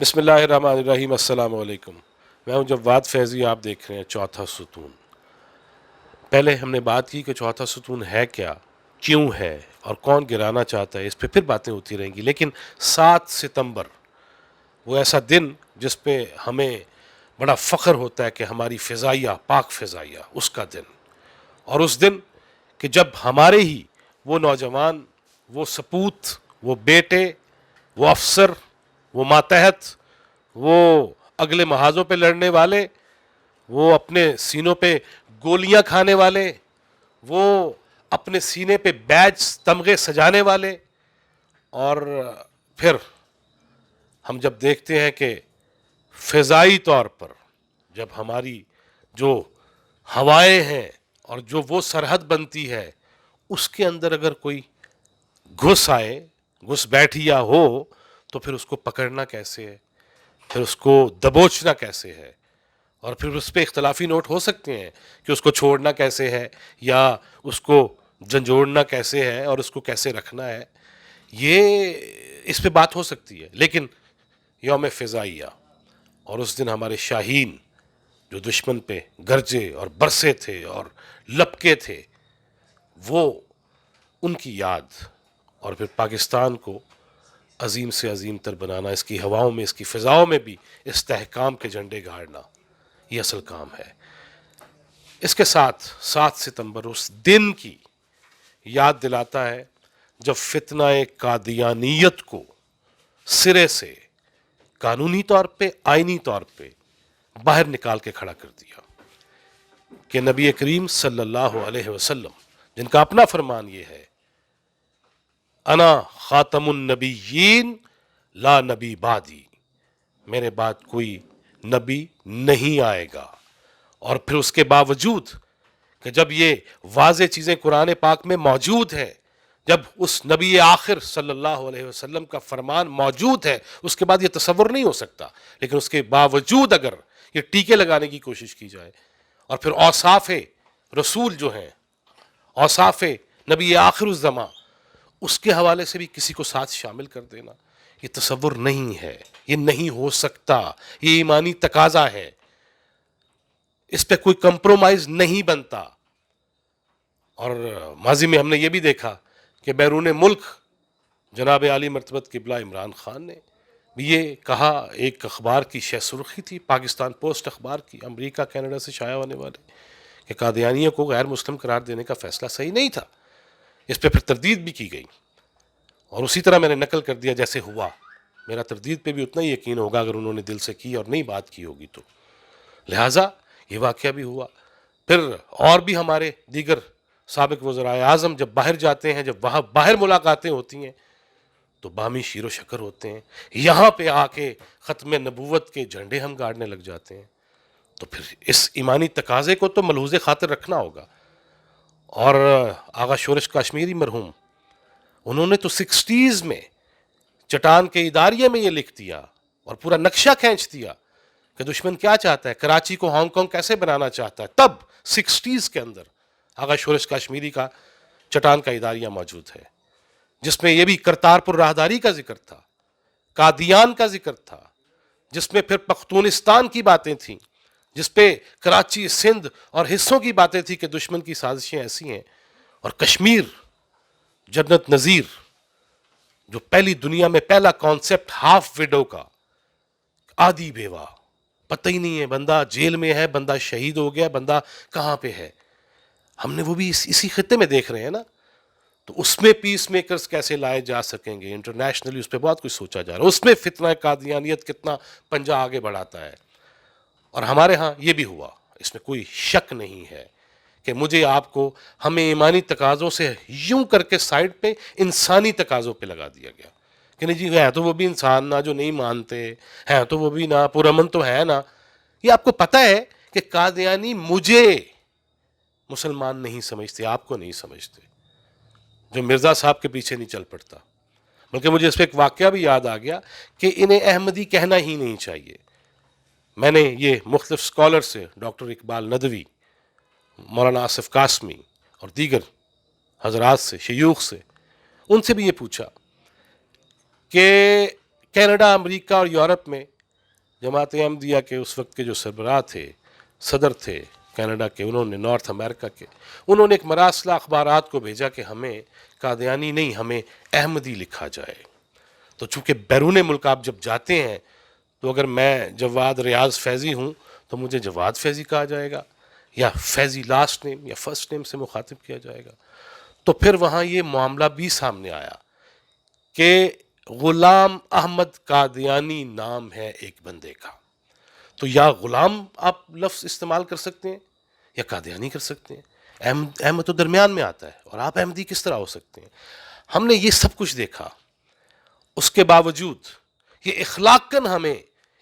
بسم اللہ الرحمن الرحیم، السلام علیکم۔ میں ہوں جواد فیضی، آپ دیکھ رہے ہیں چوتھا ستون۔ پہلے ہم نے بات کی کہ چوتھا ستون ہے کیا، کیوں ہے اور کون گرانا چاہتا ہے، اس پہ پھر باتیں ہوتی رہیں گی۔ لیکن 7 ستمبر وہ ایسا دن جس پہ ہمیں بڑا فخر ہوتا ہے کہ ہماری فضائیہ، پاک فضائیہ، اس کا دن، اور اس دن کہ جب ہمارے ہی وہ نوجوان، وہ سپوت، وہ بیٹے، وہ افسر، وہ ماتحت، وہ اگلے محاذوں پہ لڑنے والے، وہ اپنے سینوں پہ گولیاں کھانے والے، وہ اپنے سینے پہ بیج تمغے سجانے والے، اور پھر ہم جب دیکھتے ہیں کہ فضائی طور پر جب ہماری جو ہوائیں ہیں اور جو وہ سرحد بنتی ہے اس کے اندر اگر کوئی گھس آئے، گھس بیٹھیا ہو، تو پھر اس کو پکڑنا کیسے ہے، پھر اس کو دبوچنا کیسے ہے، اور پھر اس پہ اختلافی نوٹ ہو سکتے ہیں کہ اس کو چھوڑنا کیسے ہے یا اس کو جھنجھوڑنا کیسے ہے اور اس کو کیسے رکھنا ہے، یہ اس پہ بات ہو سکتی ہے۔ لیکن یوم فضائیہ، اور اس دن ہمارے شاہین جو دشمن پہ گرجے اور برسے تھے اور لپکے تھے، وہ ان کی یاد، اور پھر پاکستان کو عظیم سے عظیم تر بنانا، اس کی ہواؤں میں، اس کی فضاؤں میں بھی استحکام کے جھنڈے گاڑنا، یہ اصل کام ہے۔ اس کے ساتھ 7 ستمبر اس دن کی یاد دلاتا ہے جب فتنہ قادیانیت کو سرے سے قانونی طور پہ، آئینی طور پہ باہر نکال کے کھڑا کر دیا کہ نبی کریم صلی اللہ علیہ وسلم، جن کا اپنا فرمان یہ ہے، انا خاتم النبیین لا نبی بعدی، میرے بعد کوئی نبی نہیں آئے گا۔ اور پھر اس کے باوجود کہ جب یہ واضح چیزیں قرآن پاک میں موجود ہیں، جب اس نبی آخر صلی اللہ علیہ وسلم کا فرمان موجود ہے، اس کے بعد یہ تصور نہیں ہو سکتا، لیکن اس کے باوجود اگر یہ ٹیکے لگانے کی کوشش کی جائے، اور پھر اوصاف رسول جو ہیں، اوصاف نبی آخر الزماں، اس کے حوالے سے بھی کسی کو ساتھ شامل کر دینا، یہ تصور نہیں ہے، یہ نہیں ہو سکتا، یہ ایمانی تقاضا ہے، اس پہ کوئی کمپرومائز نہیں بنتا۔ اور ماضی میں ہم نے یہ بھی دیکھا کہ بیرون ملک جناب عالی مرتبت قبلہ عمران خان نے بھی یہ کہا، ایک اخبار کی شہ سرخی تھی، پاکستان پوسٹ اخبار کی، امریکہ کینیڈا سے شائع ہونے والے، کہ قادیانیوں کو غیر مسلم قرار دینے کا فیصلہ صحیح نہیں تھا۔ اس پہ پھر تردید بھی کی گئی، اور اسی طرح میں نے نقل کر دیا جیسے ہوا۔ میرا تردید پہ بھی اتنا ہی یقین ہوگا اگر انہوں نے دل سے کی اور نہیں بات کی ہوگی تو، لہٰذا یہ واقعہ بھی ہوا۔ پھر اور بھی ہمارے دیگر سابق وزرائے اعظم جب باہر جاتے ہیں، جب وہاں باہر ملاقاتیں ہوتی ہیں تو باہمی شیر و شکر ہوتے ہیں، یہاں پہ آ کے ختم نبوت کے جھنڈے ہم گاڑنے لگ جاتے ہیں، تو پھر اس ایمانی تقاضے کو تو ملحوظ خاطر رکھنا ہوگا۔ اور آغا شورش کاشمیری مرحوم، انہوں نے تو 60s میں چٹان کے اداریے میں یہ لکھ دیا اور پورا نقشہ کھینچ دیا کہ دشمن کیا چاہتا ہے، کراچی کو ہانگ کانگ کیسے بنانا چاہتا ہے۔ تب 60s کے اندر آغا شورش کاشمیری کا چٹان کا اداریہ موجود ہے، جس میں یہ بھی کرتارپور راہداری کا ذکر تھا، قادیان کا ذکر تھا، جس میں پھر پختونستان کی باتیں تھیں، جس پہ کراچی، سندھ اور حصوں کی باتیں تھیں کہ دشمن کی سازشیں ایسی ہیں۔ اور کشمیر، جنت نظیر، جو پہلی دنیا میں پہلا کانسیپٹ ہاف ویڈو کا، آدھی بیوہ، پتہ ہی نہیں ہے بندہ جیل میں ہے، بندہ شہید ہو گیا، بندہ کہاں پہ ہے، ہم نے وہ بھی اسی خطے میں دیکھ رہے ہیں نا۔ تو اس میں پیس میکرز کیسے لائے جا سکیں گے انٹرنیشنلی، اس پہ بہت کچھ سوچا جا رہا ہے۔ اس میں فتنہ قادیانیت کتنا پنجہ آگے بڑھاتا ہے، اور ہمارے ہاں یہ بھی ہوا، اس میں کوئی شک نہیں ہے کہ مجھے، آپ کو، ہمیں ایمانی تقاضوں سے یوں کر کے سائڈ پہ انسانی تقاضوں پہ لگا دیا گیا کہ نہیں جی، ہے تو وہ بھی انسان نا جو نہیں مانتے ہیں، تو وہ بھی نا پرامن تو ہے نا۔ یہ آپ کو پتہ ہے کہ قادیانی مجھے مسلمان نہیں سمجھتے، آپ کو نہیں سمجھتے، جو مرزا صاحب کے پیچھے نہیں چل پڑتا۔ بلکہ مجھے اس پہ ایک واقعہ بھی یاد آ گیا کہ انہیں احمدی کہنا ہی نہیں چاہیے۔ میں نے یہ مختلف اسکالر سے، ڈاکٹر اقبال ندوی، مولانا آصف قاسمی اور دیگر حضرات سے، شیوخ سے، ان سے بھی یہ پوچھا کہ کینیڈا، امریکہ اور یورپ میں جماعت احمدیہ کے اس وقت کے جو سربراہ تھے، صدر تھے کینیڈا کے، انہوں نے نارتھ امریکہ کے، انہوں نے ایک مراسلہ اخبارات کو بھیجا کہ ہمیں قادیانی نہیں، ہمیں احمدی لکھا جائے۔ تو چونکہ بیرون ملک آپ جب جاتے ہیں تو اگر میں جواد ریاض فیضی ہوں تو مجھے جواد فیضی کہا جائے گا، یا فیضی لاسٹ نیم یا فرسٹ نیم سے مخاطب کیا جائے گا۔ تو پھر وہاں یہ معاملہ بھی سامنے آیا کہ غلام احمد قادیانی نام ہے ایک بندے کا، تو یا غلام آپ لفظ استعمال کر سکتے ہیں یا قادیانی کر سکتے ہیں، احمد تو درمیان میں آتا ہے، اور آپ احمدی کس طرح ہو سکتے ہیں؟ ہم نے یہ سب کچھ دیکھا، اس کے باوجود یہ اخلاقاً ہمیں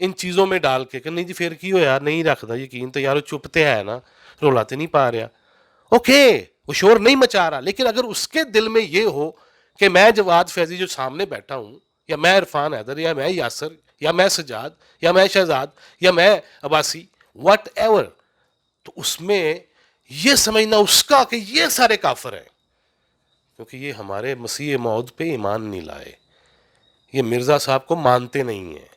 ان چیزوں میں ڈال کے کہ نہیں جی پھر کی ہو یار، نہیں رکھتا یقین تو یار چپتے ہے نا، رولاتے نہیں پا رہا، اوکے وہ شور نہیں مچا رہا، لیکن اگر اس کے دل میں یہ ہو کہ میں جواد فیضی جو سامنے بیٹھا ہوں، یا میں عرفان حیدر، یا میں یاسر، یا میں سجاد، یا میں شہزاد، یا میں عباسی، واٹ ایور، تو اس میں یہ سمجھنا اس کا کہ یہ سارے کافر ہیں، کیونکہ یہ ہمارے مسیح موعود پہ ایمان نہیں لائے، یہ مرزا صاحب کو مانتے نہیں ہیں۔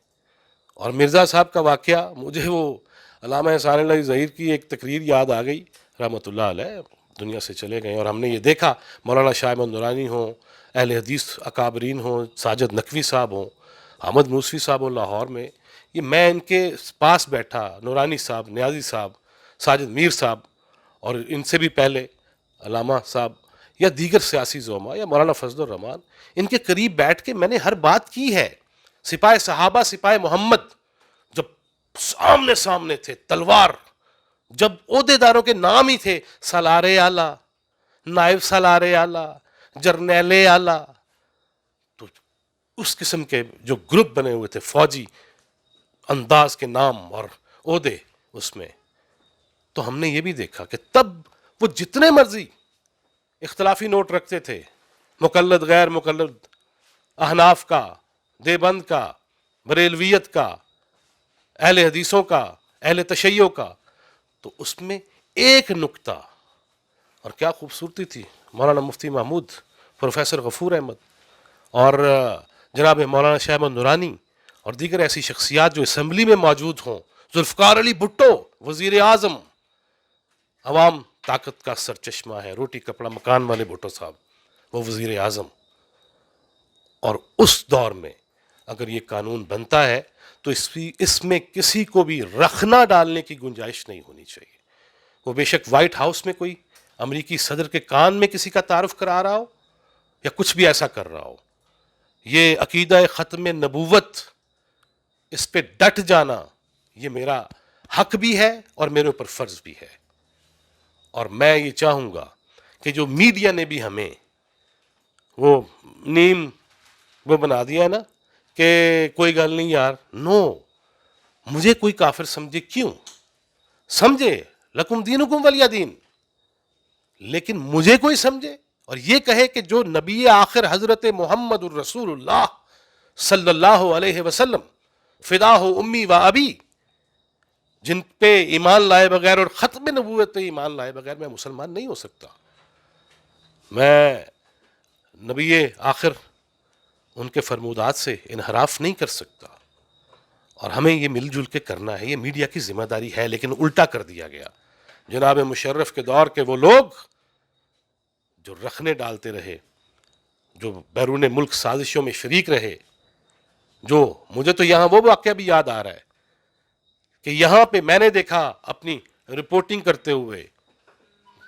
اور مرزا صاحب کا واقعہ مجھے وہ علامہ احسان اللہ ظہیر کی ایک تقریر یاد آ گئی، رحمۃ اللہ علیہ، دنیا سے چلے گئے، اور ہم نے یہ دیکھا مولانا شاہ احمد نورانی ہوں، اہل حدیث اکابرین ہوں، ساجد نقوی صاحب ہوں، احمد موسوی صاحب ہوں لاہور میں، یہ میں ان کے پاس بیٹھا، نورانی صاحب، نیازی صاحب، ساجد میر صاحب، اور ان سے بھی پہلے علامہ صاحب یا دیگر سیاسی زعماء یا مولانا فضل الرحمان، ان کے قریب بیٹھ کے میں نے ہر بات کی ہے۔ سپاہ صحابہ، سپاہ محمد جب سامنے سامنے تھے، تلوار، جب عہدے داروں کے نام ہی تھے، سالار اعلیٰ، نائب سالار اعلیٰ، جرنیل اعلیٰ، تو اس قسم کے جو گروپ بنے ہوئے تھے فوجی انداز کے نام اور عہدے اس میں، تو ہم نے یہ بھی دیکھا کہ تب وہ جتنے مرضی اختلافی نوٹ رکھتے تھے، مقلد غیر مقلد، احناف کا، دیوبند کا، بریلویت کا، اہل حدیثوں کا، اہل تشیع کا، تو اس میں ایک نکتہ، اور کیا خوبصورتی تھی، مولانا مفتی محمود، پروفیسر غفور احمد، اور جناب مولانا شاہ احمد نورانی اور دیگر ایسی شخصیات جو اسمبلی میں موجود ہوں، ذوالفقار علی بھٹو وزیر اعظم، عوام طاقت کا سرچشمہ ہے، روٹی کپڑا مکان والے بھٹو صاحب، وہ وزیر اعظم، اور اس دور میں اگر یہ قانون بنتا ہے تو اس میں کسی کو بھی رخنا ڈالنے کی گنجائش نہیں ہونی چاہیے، وہ بے شک وائٹ ہاؤس میں کوئی امریکی صدر کے کان میں کسی کا تعارف کرا رہا ہو یا کچھ بھی ایسا کر رہا ہو، یہ عقیدہ ختم نبوت، اس پہ ڈٹ جانا یہ میرا حق بھی ہے اور میرے اوپر فرض بھی ہے، اور میں یہ چاہوں گا کہ جو میڈیا نے بھی ہمیں وہ نیم وہ بنا دیا ہے نا کہ کوئی گل نہیں یار، نو، مجھے کوئی کافر سمجھے کیوں سمجھے، لکم دینکم ولی دین، لیکن مجھے کوئی سمجھے اور یہ کہے کہ جو نبی آخر حضرت محمد الرسول اللہ صلی اللہ علیہ وسلم، فدا ہو امی و ابی، جن پہ ایمان لائے بغیر اور ختم نبوت پہ ایمان لائے بغیر میں مسلمان نہیں ہو سکتا، میں نبی آخر ان کے فرمودات سے انحراف نہیں کر سکتا، اور ہمیں یہ مل جل کے کرنا ہے، یہ میڈیا کی ذمہ داری ہے، لیکن الٹا کر دیا گیا۔ جناب مشرف کے دور کے وہ لوگ جو رخنے ڈالتے رہے، جو بیرون ملک سازشوں میں شریک رہے، جو مجھے تو یہاں وہ واقعہ بھی یاد آ رہا ہے کہ یہاں پہ میں نے دیکھا اپنی رپورٹنگ کرتے ہوئے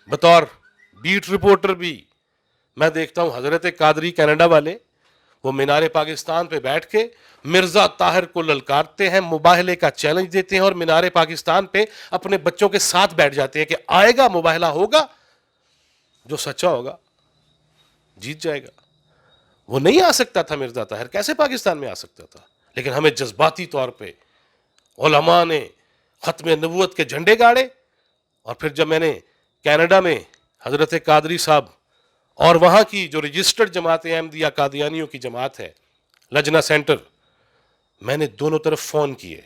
بطور بیٹ رپورٹر بھی، میں دیکھتا ہوں حضرت قادری کینیڈا والے وہ مینار پاکستان پہ بیٹھ کے مرزا طاہر کو للکارتے ہیں، مباہلے کا چیلنج دیتے ہیں، اور مینار پاکستان پہ اپنے بچوں کے ساتھ بیٹھ جاتے ہیں کہ آئے گا مباہلہ ہوگا، جو سچا ہوگا جیت جائے گا۔ وہ نہیں آ سکتا تھا مرزا طاہر، کیسے پاکستان میں آ سکتا تھا؟ لیکن ہمیں جذباتی طور پہ علماء نے ختم نبوت کے جھنڈے گاڑے، اور پھر جب میں نے کینیڈا میں حضرت قادری صاحب اور وہاں کی جو رجسٹرڈ جماعت احمدیہ قادیانیوں کی جماعت ہے، لجنہ سینٹر، میں نے دونوں طرف فون کیے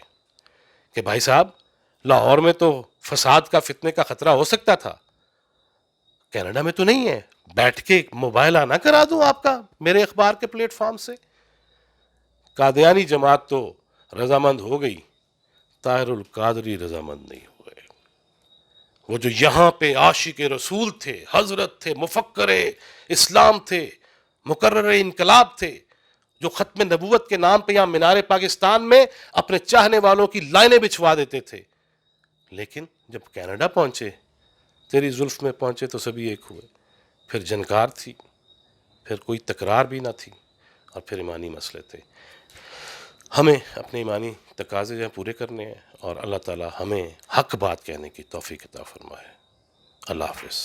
کہ بھائی صاحب لاہور میں تو فساد کا فتنے کا خطرہ ہو سکتا تھا، کینیڈا میں تو نہیں ہے، بیٹھ کے مباہلہ نہ کرا دوں آپ کا میرے اخبار کے پلیٹ فارم سے؟ قادیانی جماعت تو رضامند ہو گئی، طاہر القادری رضامند نہیں ہوئے۔ وہ جو یہاں پہ عاشق رسول تھے، حضرت تھے، مفکر اسلام تھے، مقرر انقلاب تھے، جو ختم نبوت کے نام پہ یہاں مینار پاکستان میں اپنے چاہنے والوں کی لائنیں بچھوا دیتے تھے، لیکن جب کینیڈا پہنچے، تیری زلف میں پہنچے تو سبھی ایک ہوئے۔ پھر جنکار تھی، پھر کوئی تکرار بھی نہ تھی، اور پھر ایمانی مسئلے تھے۔ ہمیں اپنے ایمانی تقاضے جو ہیں پورے کرنے ہیں، اور اللہ تعالی ہمیں حق بات کہنے کی توفیق عطا فرمائے۔ اللہ حافظ۔